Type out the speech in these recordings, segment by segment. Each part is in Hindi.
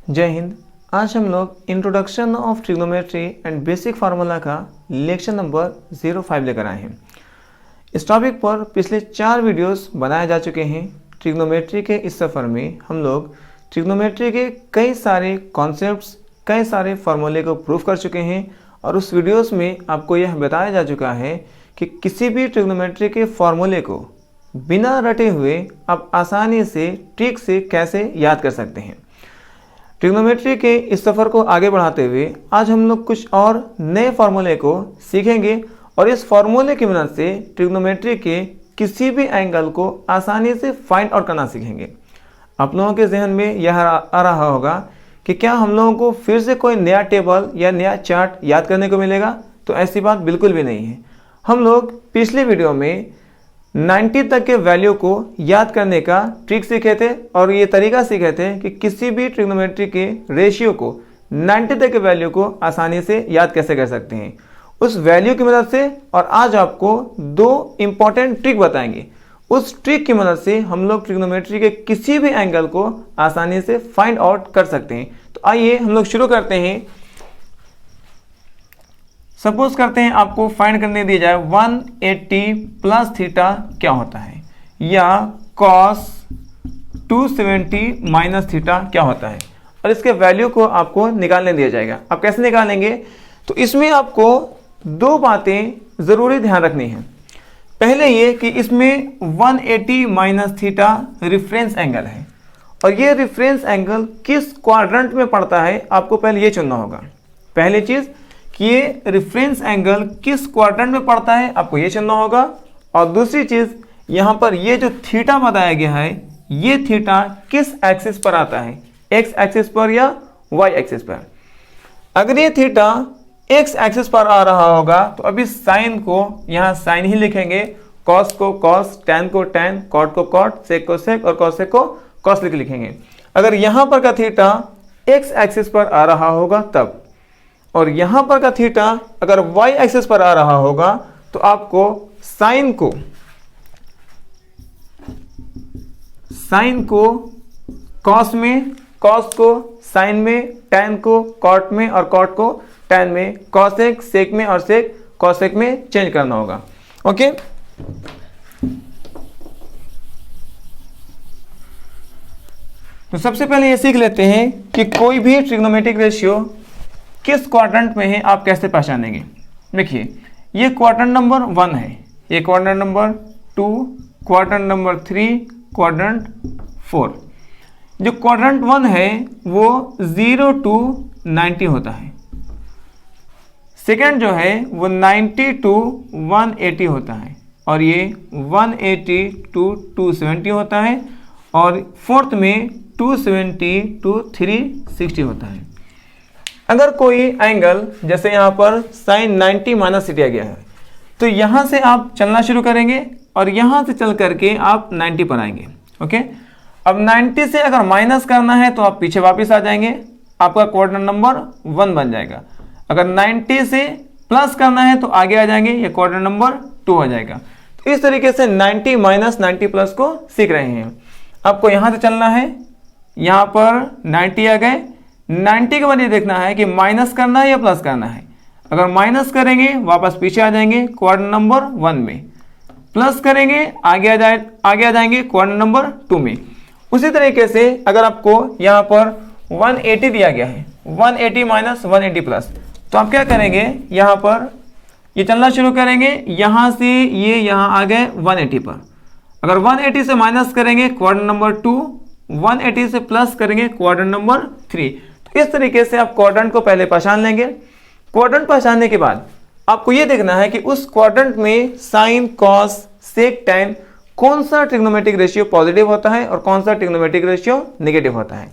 जय हिंद। आज हम लोग introduction of trigonometry and basic formula का लेक्चर नंबर 05 लेकर आए हैं। इस टॉपिक पर पिछले 4 वीडियोस बनाए जा चुके हैं। ट्रिग्नोमेट्री के इस सफ़र में हम लोग ट्रिग्नोमेट्री के कई सारे कॉन्सेप्ट्स, कई सारे फार्मूले को प्रूफ कर चुके हैं और उस वीडियोस में आपको यह बताया जा चुका है कि किसी भी ट्रिग्नोमेट्री के फार्मूले को बिना रटे हुए आप आसानी से ट्रिक से कैसे याद कर सकते हैं। ट्रिग्नोमेट्री के इस सफ़र को आगे बढ़ाते हुए आज हम लोग कुछ और नए फार्मूले को सीखेंगे और इस फार्मूले की मदद से ट्रिग्नोमेट्री के किसी भी एंगल को आसानी से फाइंड आउट करना सीखेंगे। आप लोगों के जहन में यह आ रहा होगा कि क्या हम लोगों को फिर से कोई नया टेबल या नया चार्ट याद करने को मिलेगा? तो ऐसी बात बिल्कुल भी नहीं है। हम लोग पिछले वीडियो में 90 तक के वैल्यू को याद करने का ट्रिक सीखे थे और ये तरीका सीखे थे कि किसी भी ट्रिग्नोमेट्री के रेशियो को 90 तक के वैल्यू को आसानी से याद कैसे कर सकते हैं उस वैल्यू की मदद से। और आज आपको 2 इम्पॉर्टेंट ट्रिक बताएंगे। उस ट्रिक की मदद से हम लोग ट्रिग्नोमेट्री के किसी भी एंगल को आसानी से फाइंड आउट कर सकते हैं। तो आइए हम लोग शुरू करते हैं। सपोज करते हैं आपको फाइंड करने दिया जाए 180 प्लस थीटा क्या होता है या cos 270 माइनस थीटा क्या होता है और इसके वैल्यू को आपको निकालने दिया जाएगा। आप कैसे निकालेंगे? तो इसमें आपको 2 बातें ज़रूरी ध्यान रखनी है। पहले ये कि इसमें 180 माइनस थीटा रेफरेंस एंगल है और ये रेफरेंस एंगल किस क्वाड्रेंट में पड़ता है आपको पहले ये चुनना होगा। पहली चीज़ कि ये रेफरेंस एंगल किस क्वाड्रेंट में पड़ता है आपको ये चुनना होगा। और दूसरी चीज़ यहाँ पर ये जो थीटा बताया गया है ये थीटा किस एक्सिस पर आता है, एक्स एक्सिस पर या वाई एक्सिस पर। अगर ये थीटा एक्स एक्सिस पर आ रहा होगा तो अभी साइन को यहाँ साइन ही लिखेंगे, कॉस को कॉस, टैन को टैन, कॉट को कॉट, सेक को सेक और कॉसेक को कॉस लिखेंगे। अगर यहाँ पर का थीटा एक्स एक्सिस पर आ रहा होगा तब, और यहां पर का थीटा अगर y एक्सिस पर आ रहा होगा तो आपको साइन को कॉस में, कॉस को साइन में, टैन को कॉट में और कॉट को टैन में, कॉसेक सेक में और सेक कॉसेक में चेंज करना होगा। ओके, तो सबसे पहले ये सीख लेते हैं कि कोई भी ट्रिग्नोमेट्रिक रेशियो किस क्वाड्रेंट में है आप कैसे पहचानेंगे। देखिए ये क्वाड्रेंट नंबर 1 है, ये quadrant number 2, quadrant number 3, quadrant 4। जो क्वाड्रेंट 1 है वो 0 to 90 होता है। सेकेंड जो है वो 90 to 180 होता है और ये 180 to 270 होता है और फोर्थ में 270 to 360 होता है। अगर कोई एंगल जैसे यहाँ पर साइन 90 माइनस दिया गया है तो यहाँ से आप चलना शुरू करेंगे और यहाँ से चल करके आप 90 पर आएंगे। ओके, अब 90 से अगर माइनस करना है तो आप पीछे वापस आ जाएंगे, आपका क्वाड्रेंट नंबर 1 बन जाएगा। अगर 90 से प्लस करना है तो आगे आ जाएंगे, ये क्वाड्रेंट नंबर 2 हो जाएगा। तो इस तरीके से 90 माइनस 90 प्लस को सीख रहे हैं। आपको यहाँ से चलना है, यहाँ पर 90 आ गए। 90 के बाद ये देखना है कि माइनस करना है या प्लस करना है। अगर माइनस करेंगे वापस पीछे आ जाएंगे क्वाड्रेंट नंबर 1 में, प्लस करेंगे आगे आ जाएंगे क्वाड्रेंट नंबर 2 में। उसी तरीके से अगर आपको यहाँ पर 180 दिया गया है, 180 माइनस 180 प्लस, तो आप क्या करेंगे, यहाँ पर ये चलना शुरू करेंगे, यहाँ से ये यहाँ आ गए 180 पर। अगर 180 से माइनस करेंगे क्वाड्रेंट नंबर 2, 180 से प्लस करेंगे क्वाड्रेंट नंबर 3। तो इस तरीके से आप क्वाड्रेंट को पहले पहचान लेंगे। क्वाड्रेंट पहचानने के बाद आपको यह देखना है कि उस क्वाड्रेंट में साइन, कॉस, सेक, टैन कौन सा ट्रिग्नोमेट्रिक रेशियो पॉजिटिव होता है और कौन सा ट्रिग्नोमेट्रिक रेशियो नेगेटिव होता है।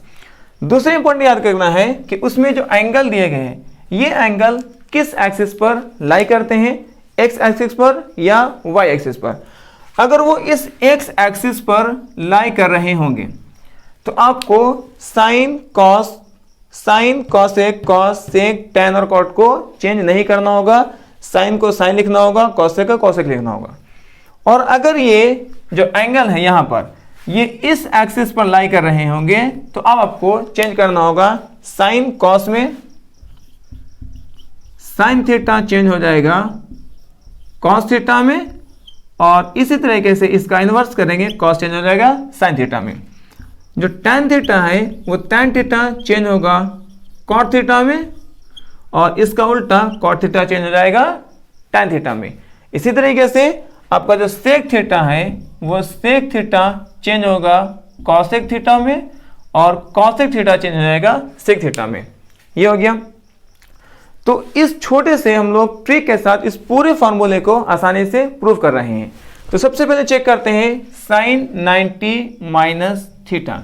दूसरा इंपॉर्टेंट याद करना है कि उसमें जो एंगल दिए गए हैं ये एंगल किस एक्सिस पर लाई करते हैं, एक्स एक्सिस पर या वाई एक्सिस पर। अगर वो इस एक्स एक्सिस पर लाई कर रहे होंगे तो आपको साइन, कॉसेक, कॉस, सेक, टैन और कॉट को चेंज नहीं करना होगा। साइन को साइन लिखना होगा, कॉसेक को कॉसेक लिखना होगा। और अगर ये जो एंगल है यहाँ पर ये इस एक्सिस पर लाई कर रहे होंगे, तो अब आपको चेंज करना होगा साइन कॉस में, साइन थीटा चेंज हो जाएगा कॉस थीटा में, और इसी तरीके से इसका इन्वर्स करेंगे, कॉस चेंज हो जाएगा साइन थीटा में। जो tan थीटा है वो tan थीटा चेंज होगा कॉट थीटा में, और इसका उल्टा कॉट थीटा चेंज हो जाएगा tan थीटा में। इसी तरीके से आपका जो सेक थीटा है वो सेक थीटा चेंज होगा कॉसेक थीटा में, और कॉसेक थीटा चेंज हो जाएगा सेक थीटा में। ये हो गया। तो इस छोटे से हम लोग ट्रिक के साथ इस पूरे फॉर्मूले को आसानी से प्रूव कर रहे हैं। तो सबसे पहले चेक करते हैं साइन 90 माइनस थीटा।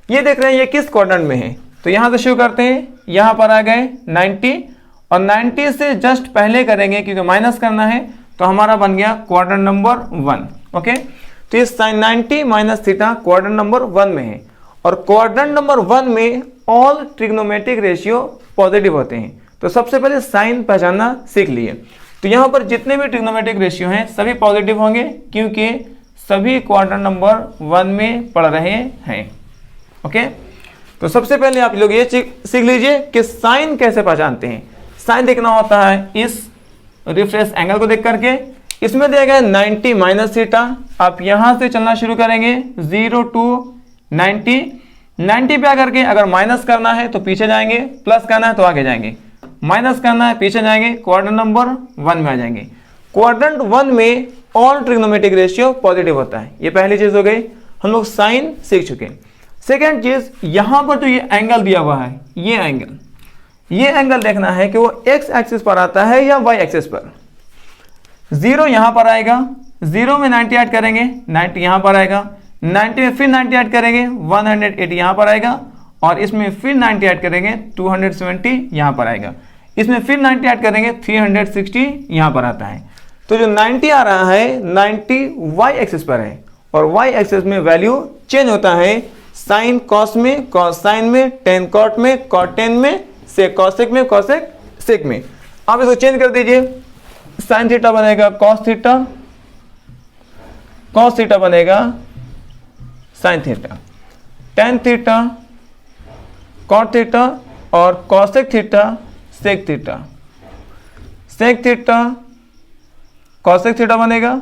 ये देख रहे हैं ये किस क्वाड्रेंट में है, तो यहाँ से शुरू करते हैं। यहाँ पर आ गए 90, और 90 से जस्ट पहले करेंगे क्योंकि माइनस करना है, तो हमारा बन गया क्वाड्रेंट नंबर 1। ओके, तो ये sine 90 minus theta quadrant number 1 में है, और क्वाड्रेंट नंबर 1 में ऑल ट्रिग्नोमेट्रिक रेशियो पॉजिटिव होते हैं। तो सबसे पहले साइन पहचानना सीख लिए। तो यहाँ पर जितने भी ट्रिग्नोमेट्रिक रेशियो हैं सभी पॉजिटिव होंगे, क्योंकि सभी क्वाड्रेंट नंबर 1 में पढ़ रहे हैं। ओके, तो सबसे पहले आप लोग ये सीख लीजिए कि साइन कैसे पहचानते हैं। साइन देखना होता है इस रिफ्रेश एंगल को देख करके। इसमें दिया गया 90 माइनस थीटा। आप यहाँ से चलना शुरू करेंगे 0 टू 90। 90 पे आकर के अगर माइनस करना है तो पीछे जाएंगे, प्लस करना है तो आगे जाएंगे, माइनस करना है पीछे जाएंगे, क्वाड्रेंट नंबर 1 में आ जाएंगे। क्वाड्रेंट 1 में ऑल ट्रिग्नोमेट्रिक रेशियो पॉजिटिव होता है। ये पहली चीज हो गई, हम लोग साइन सीख चुके हैं। सेकेंड चीज, यहां पर जो ये एंगल दिया हुआ है, ये एंगल देखना है कि वो एक्स एक्सिस पर आता है या वाई एक्सिस पर। 0 यहां पर आएगा, 0 में 90 ऐड करेंगे, 90 यहां पर आएगा, 90 में फिर 90 ऐड करेंगे, 180 यहां पर आएगा, और इसमें फिर 90 ऐड करेंगे, 270 यहां पर आएगा, इसमें फिर 90 ऐड करेंगे, 360 यहां पर आता है। तो जो 90 आ रहा है 90 वाई एक्सिस पर है, और वाई एक्सिस में वैल्यू चेंज होता है साइन कॉस में, कॉस साइन में, टेन कॉट में, कॉट टेन में, सेक कॉसेक में, कॉसेक सेक में। आप इसको चेंज कर दीजिए, साइन थीटा बनेगा कॉस थीटा, कॉस थीटा बनेगा sine theta, tan theta cot theta, और cosec theta sec theta, sec theta cosec theta बनेगा,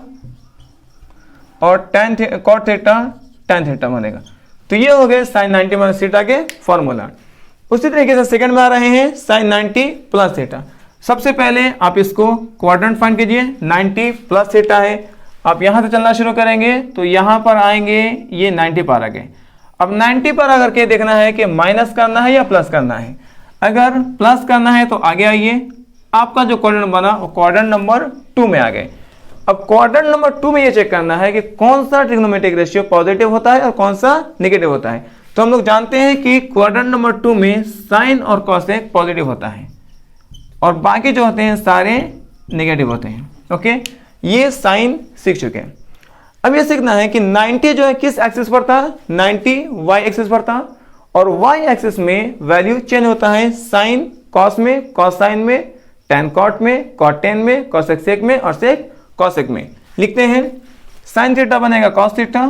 और कॉट थीटा टेन थीटा बनेगा। तो ये हो गए साइन 90 माइनस थीटा के फॉर्मूला। उसी तरीके से सेकंड में आ रहे हैं साइन 90 प्लस थीटा। सबसे पहले आप इसको क्वाड्रेंट फाइंड कीजिए, 90 प्लस थीटा है। आप यहां से चलना शुरू करेंगे तो यहां पर आएंगे, ये 90 पर आ गए। अब 90 पर आकर के देखना है कि माइनस करना है या प्लस करना है। अगर प्लस करना है तो आगे आइए, आपका जो क्वाड्रेंट बना वो क्वाड्रेंट नंबर 2 में आ गए। अब क्वाड्रेंट नंबर 2 में ये चेक करना है कि कौन सा ट्रिग्नोमेट्रिक रेशियो पॉजिटिव होता है और कौन सा नेगेटिव होता है। तो हम लोग जानते हैं कि क्वाड्रेंट नंबर 2 में साइन और कॉसेक पॉजिटिव होता है, और बाकी जो होते हैं सारे नेगेटिव होते हैं। ओके, ये साइन सीख चुके हैं। अब ये सीखना है कि 90 जो है किस एक्सिस पर था, 90 वाई एक्सिस पर था, और वाई एक्सिस में वैल्यू चेंज होता है साइन कॉस में, कॉस साइन में, टेन कॉट में, कॉट टेन में, कॉसेक सेक में, और सेक कॉसेक में। लिखते हैं साइन थीटा बनेगा कॉस थीटा,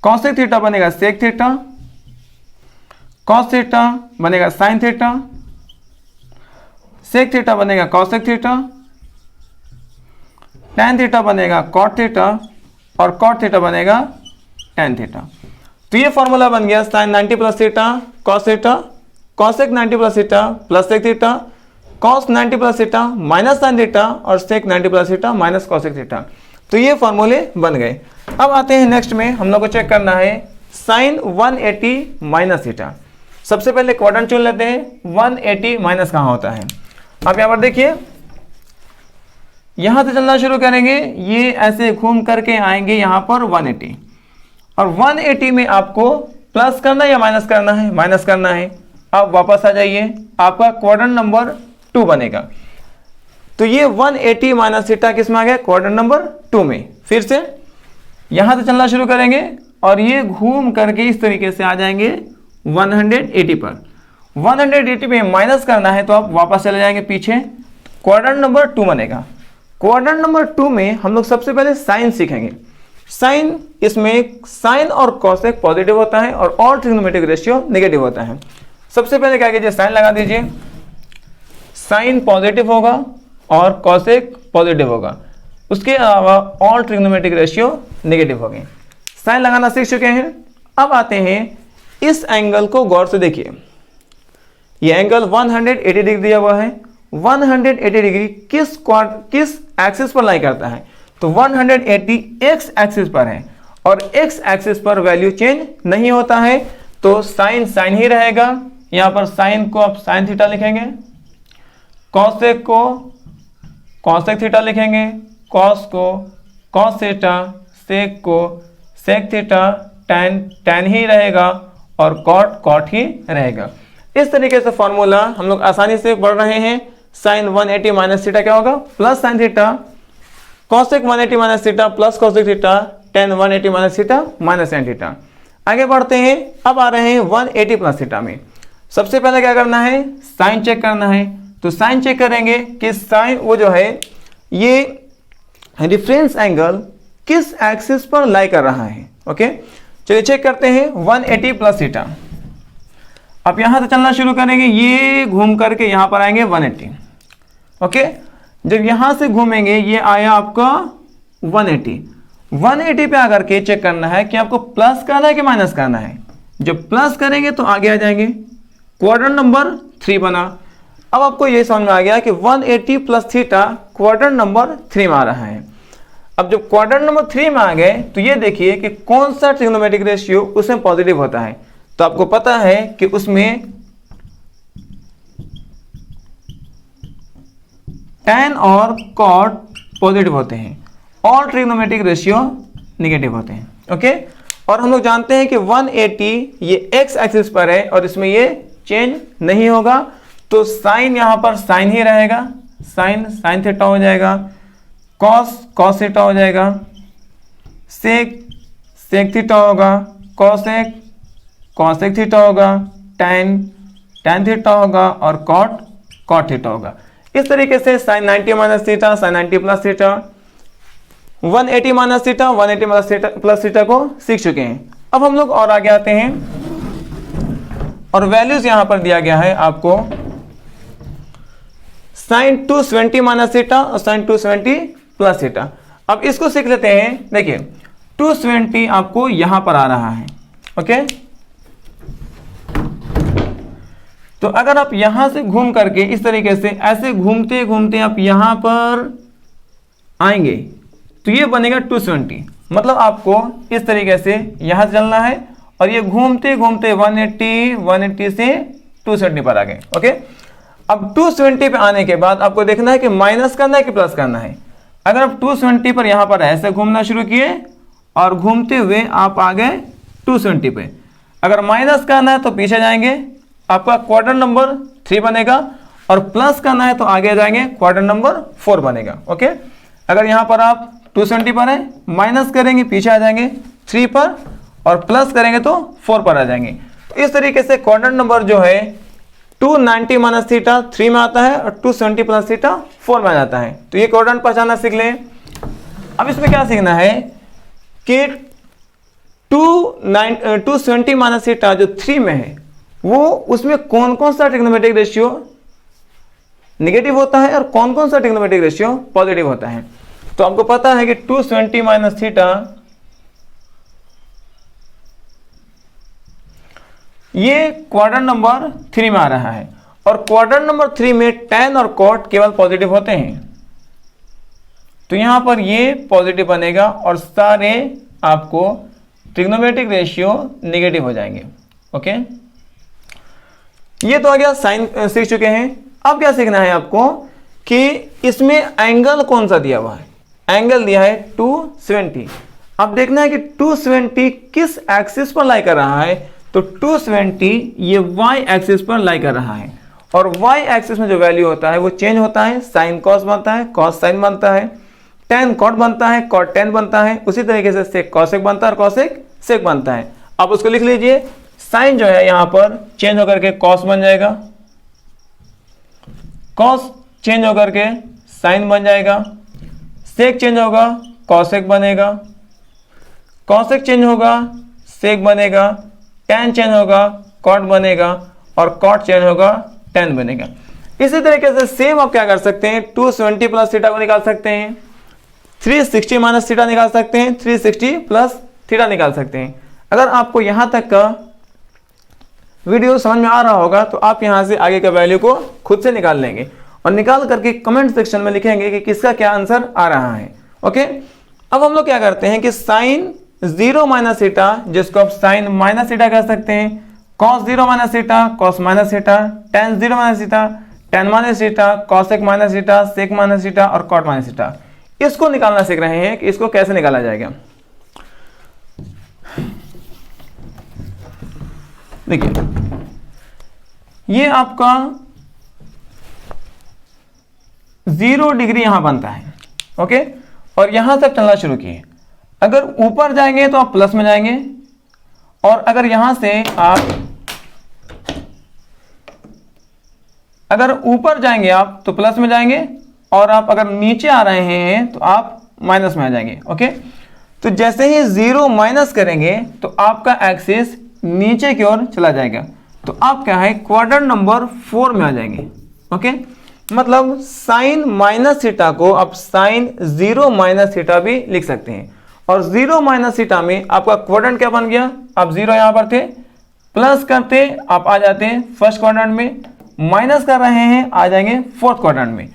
कॉसेक थीटा बनेगा सेक थीटा, कॉस थीटा बनेगा साइन थीटा, सेक थीटा बनेगा कॉसेक थीटा, टेन थीटा बनेगा कॉट थीटा, और कॉट थीटा बनेगा टेन थीटा। तो ये फॉर्मूला बन गया sign 90 plus theta cos theta, cosec 90 plus theta plus sec theta, cos 90 plus theta minus sine theta, और sec 90 plus theta minus cosec theta. तो ये फॉर्मूले बन गए। अब आते हैं नेक्स्ट में, हम लोग को चेक करना है साइन 180 माइनस थीटा। सबसे पहले क्वाड्रेंट चुन लेते हैं, 180 माइनस कहाँ होता है। आप यहाँ पर देखिए, यहां से चलना शुरू करेंगे, ये ऐसे घूम करके आएंगे यहाँ पर 180, और 180 में आपको प्लस करना है या माइनस करना है, माइनस करना है। आप वापस आ जाइए, आपका क्वाड्रेंट नंबर 2 बनेगा। तो ये 180 माइनस थीटा किस में आ गया, क्वाड्रेंट नंबर 2 में। फिर से यहां से चलना शुरू करेंगे, और ये घूम करके इस तरीके से आ जाएंगे 180 पर। 180 पे माइनस करना है तो आप वापस चले जाएंगे पीछे, क्वाड्रेंट नंबर 2 बनेगा। क्वाड्रेंट नंबर 2 में हम लोग सबसे पहले साइन सीखेंगे। साइन, इसमें साइन और कॉसेक पॉजिटिव होता है और ऑल ट्रिग्नोमेट्रिक रेशियो नेगेटिव होता है। सबसे पहले क्या कीजिए, साइन लगा दीजिए। साइन पॉजिटिव होगा और कॉसेक पॉजिटिव होगा, उसके अलावा ऑल ट्रिग्नोमेट्रिक रेशियो नेगेटिव होगी। साइन लगाना सीख चुके हैं। अब आते हैं इस एंगल को गौर से देखिए। ये एंगल 180 डिग्री दिया हुआ है। 180 डिग्री किस एक्सिस पर लाई करता है? तो 180 एक्स एक्सिस पर है और एक्स एक्सिस पर वैल्यू चेंज नहीं होता है, तो साइन साइन ही रहेगा। यहां पर साइन को आप साइन थीटा लिखेंगे, कॉसेक को कॉसेक थीटा लिखेंगे, कॉस को कॉस थीटा, सेक को सेक थीटा, टैन टैन ही रहेगा और कॉट कॉट ही रहेगा। इस तरीके से फॉर्मूला हम लोग आसानी से पढ़ रहे हैं। साइन 180 माइनस थीटा क्या होगा? Plus sine theta, cosec 180 minus theta plus cosec theta, ten 180 minus theta minus sine theta. आगे बढ़ते हैं। अब आ रहे हैं 180 प्लस थीटा में। सबसे पहले क्या करना है? साइन चेक करना है। तो साइन चेक करेंगे कि साइन वो जो है ये रिफरेंस एंगल किस एक्सिस पर लाई कर रहा है। ओके, चलिए चेक करते हैं। 180 प्लस थीटा, अब यहां से चलना शुरू करेंगे, ये घूम करके यहां पर आएंगे 180। ओके, जब यहां से घूमेंगे ये आया आपका 180। 180 पे आकर के चेक करना है कि आपको प्लस करना है कि माइनस करना है। जब प्लस करेंगे तो आगे आ जाएंगे, क्वाड्रेंट नंबर 3 बना। अब आपको ये समझ में आ गया कि 180 प्लस थीटा क्वाड्रेंट नंबर 3 में आ रहा है। अब जब क्वाड्रेंट नंबर 3 में आ गए तो ये देखिए कि कौन सा ट्रिग्नोमेट्रिक रेशियो उसमें पॉजिटिव होता है। तो आपको पता है कि उसमें टैन और कॉट पॉजिटिव होते हैं, और ट्रिग्नोमेट्रिक रेशियो नेगेटिव होते हैं। ओके, और हम लोग जानते हैं कि 180 ये एक्स एक्सिस पर है और इसमें ये चेंज नहीं होगा, तो साइन यहां पर साइन ही रहेगा, साइन साइन थीटा हो जाएगा, कॉस कॉस थीटा हो जाएगा, सेक सेक थीटा होगा, कॉसेक कॉसेक थीटा होगा, टैन टैन थीटा होगा और कॉट कॉट थीटा होगा। इस तरीके से sine 90 minus theta, sine 90 plus theta, 180 minus theta, 180 minus theta plus theta को सीख चुके हैं। अब हम लोग और आगे आते हैं और वैल्यूज यहां पर दिया गया है आपको साइन 270 माइनस थीटा और साइन 270 प्लस थीटा। अब इसको सीख लेते हैं। देखिए 270 आपको यहां पर आ रहा है। ओके, तो अगर आप यहां से घूम करके इस तरीके से ऐसे घूमते घूमते आप यहां पर आएंगे तो ये बनेगा 270। मतलब आपको इस तरीके से यहां चलना है और ये घूमते घूमते 180 से 270 पर आ गए। ओके, अब 270 पे आने के बाद आपको देखना है कि माइनस करना है कि प्लस करना है। अगर आप 270 पर यहां पर ऐसे घूमना शुरू किए और घूमते हुए आप आ गए 270 पे, अगर माइनस करना है तो पीछे जाएंगे, आपका क्वाड्रेंट नंबर 3 बनेगा, और प्लस करना है तो आगे जाएंगे, क्वाड्रेंट नंबर 4 बनेगा। ओके, अगर यहां पर आप 270 पर है, माइनस करेंगे पीछे आ जाएंगे 3 पर, और प्लस करेंगे तो 4 पर आ जाएंगे। तो इस तरीके से क्वाड्रेंट नंबर जो है 290 माइनस थीटा 3 में आता है और 270 प्लस थीटा 4 में आ जाता है। तो ये क्वाड्रेंट पहचानना सीख लें। अब इसमें क्या सीखना है कि 270 माइनस थीटा जो 3 में है वो उसमें कौन कौन सा ट्रिग्नोमेट्रिक रेशियो नेगेटिव होता है और कौन कौन सा ट्रिग्नोमेट्रिक रेशियो पॉजिटिव होता है। तो आपको पता है कि 270 माइनस थीटा ये क्वाड्रेंट नंबर 3 में आ रहा है, और क्वाड्रेंट नंबर 3 में टैन और कॉट केवल पॉजिटिव होते हैं। तो यहां पर ये पॉजिटिव बनेगा और सारे आपको ट्रिग्नोमेट्रिक रेशियो नेगेटिव हो जाएंगे। ओके, ये तो आ गया, साइन सीख चुके हैं। अब क्या सीखना है आपको कि इसमें एंगल कौन सा दिया हुआ है। एंगल दिया है 270। अब देखना है कि 270 किस एक्सिस पर लाई कर रहा है। तो 270 ये y एक्सिस पर लाई कर रहा है, और y एक्सिस में जो वैल्यू होता है वो चेंज होता है। साइन कॉस बनता है, कॉस साइन बनता है, टेन कॉट बनता है, कॉट टेन बनता है, उसी तरीके से सेक कॉसेक बनता है और कॉसेक सेक बनता है। आप उसको लिख लीजिए। साइन जो है यहां पर चेंज होकर के कॉस बन जाएगा, कॉस चेंज होकर के साइन बन जाएगा, सेक चेंज होगा कॉसेक बनेगा, कॉसेक चेंज होगा, सेक बनेगा, टैन चेंज होगा, कॉट बनेगा, और कॉट चेंज होगा, टैन बनेगा। इसी तरीके से सेम आप क्या कर सकते हैं, 270 प्लस थीटा को निकाल सकते हैं, 360 माइनस थीटा निकाल सकते हैं, 360 प्लस थीटा निकाल सकते हैं। अगर आपको यहाँ तक का वीडियो समझ में आ रहा होगा तो आप यहाँ से आगे का वैल्यू को खुद से निकाल लेंगे और निकाल करके कमेंट सेक्शन में लिखेंगे कि किसका क्या आंसर आ रहा है। ओके, अब हम लोग क्या करते हैं कि साइन 0 माइनस थीटा, जिसको आप साइन माइनस थीटा कह सकते हैं, cos 0 minus theta, cos minus theta, tan 0 minus theta, tan minus theta, cosec minus theta, sec minus theta और कॉट माइनस थीटा, इसको निकालना सीख रहे हैं कि इसको कैसे निकाला जाएगा। देखिए, ये आपका 0 डिग्री यहां बनता है। ओके, और यहां तक चलना शुरू किए। अगर ऊपर जाएंगे तो आप प्लस में जाएंगे, और अगर यहां से अगर ऊपर जाएंगे आप तो प्लस में जाएंगे, और आप अगर नीचे आ रहे हैं तो आप माइनस में आ जाएंगे। ओके, तो जैसे ही 0 माइनस करेंगे तो आपका एक्सिस नीचे की ओर चला जाएगा, तो आप क्या है, क्वाड्रेंट नंबर 4 में आ जाएंगे। ओके, मतलब साइन माइनस थीटा को आप साइन 0 माइनस थीटा भी लिख सकते हैं, और 0 माइनस थीटा में आपका क्वाड्रेंट क्या बन गया, आप 0 यहां पर थे, प्लस करते आप आ जाते हैं फर्स्ट क्वाड्रेंट में, माइनस कर रहे हैं आ जाएंगे फोर्थ क्वाड्रेंट में।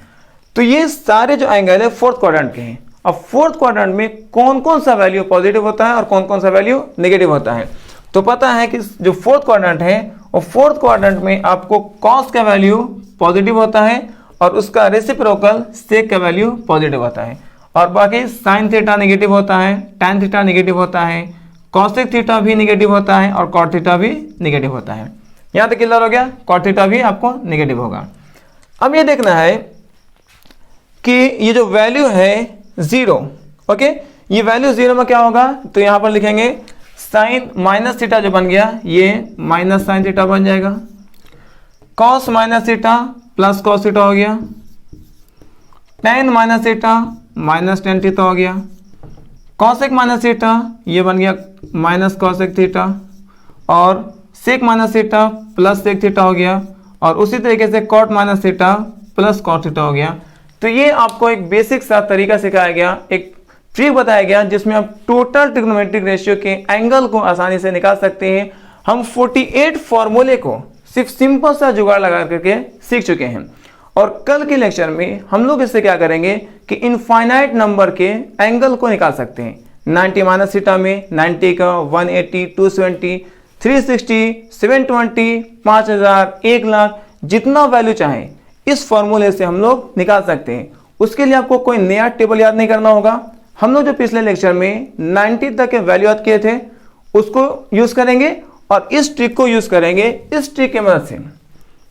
तो ये सारे जो एंगल है फोर्थ क्वाड्रेंट के हैं। अब फोर्थ क्वाड्रेंट में कौन कौन सा वैल्यू पॉजिटिव होता है और कौन कौन सा वैल्यू नेगेटिव होता है, तो पता है कि जो फोर्थ क्वाड्रेंट है और फोर्थ क्वाड्रेंट में आपको कॉस का वैल्यू पॉजिटिव होता है और उसका रेसिप्रोकल सेक का वैल्यू पॉजिटिव होता है, और बाकी साइन थीटा नेगेटिव होता है, टैन थीटा नेगेटिव होता है, कॉसेक थीटा भी नेगेटिव होता है और कॉट थीटा भी नेगेटिव होता है। यहां तक क्लियर हो गया, कॉट थीटा भी आपको नेगेटिव होगा। अब ये देखना है कि ये जो वैल्यू है 0, ओके, ये वैल्यू 0 में क्या होगा, तो यहां पर लिखेंगे साइन माइनस थीटा जो बन गया ये माइनस साइन थीटा बन जाएगा, cos minus theta plus cos theta हो गया, ten minus theta minus tan theta हो गया, कॉसेक माइनस थीटा ये बन गया माइनस कॉसेक थीटा, और sec minus theta plus sec theta हो गया, और उसी तरीके से cot minus theta plus cot theta हो गया। तो ये आपको एक बेसिक सा तरीका सिखाया गया, एक ट्रिक बताया गया जिसमें आप टोटल ट्रिग्नोमेट्रिक रेशियो के एंगल को आसानी से निकाल सकते हैं। हम 48 फॉर्मूले को सिर्फ सिंपल सा जुगाड़ लगा करके सीख चुके हैं, और कल के लेक्चर में हम लोग इससे क्या करेंगे कि इनफाइनाइट नंबर के एंगल को निकाल सकते हैं। 90 माइनस थीटा में 90 का, 180, 270, 360, 720, 5000, 1 लाख, जितना वैल्यू चाहें इस फॉर्मूले से हम लोग निकाल सकते हैं। उसके लिए आपको कोई नया टेबल याद नहीं करना होगा। हम लोग जो पिछले लेक्चर में 90 तक के वैल्यू याद किए थे उसको यूज करेंगे और इस ट्रिक को यूज करेंगे। इस ट्रिक की मदद से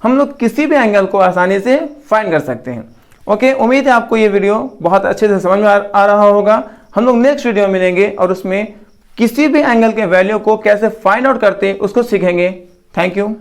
हम लोग किसी भी एंगल को आसानी से फाइंड कर सकते हैं। ओके, उम्मीद है आपको ये वीडियो बहुत अच्छे से समझ में आ रहा होगा। हम लोग नेक्स्ट वीडियो मिलेंगे और उसमें किसी भी एंगल के वैल्यू को कैसे फाइंड आउट करते हैं उसको सीखेंगे। Thank you.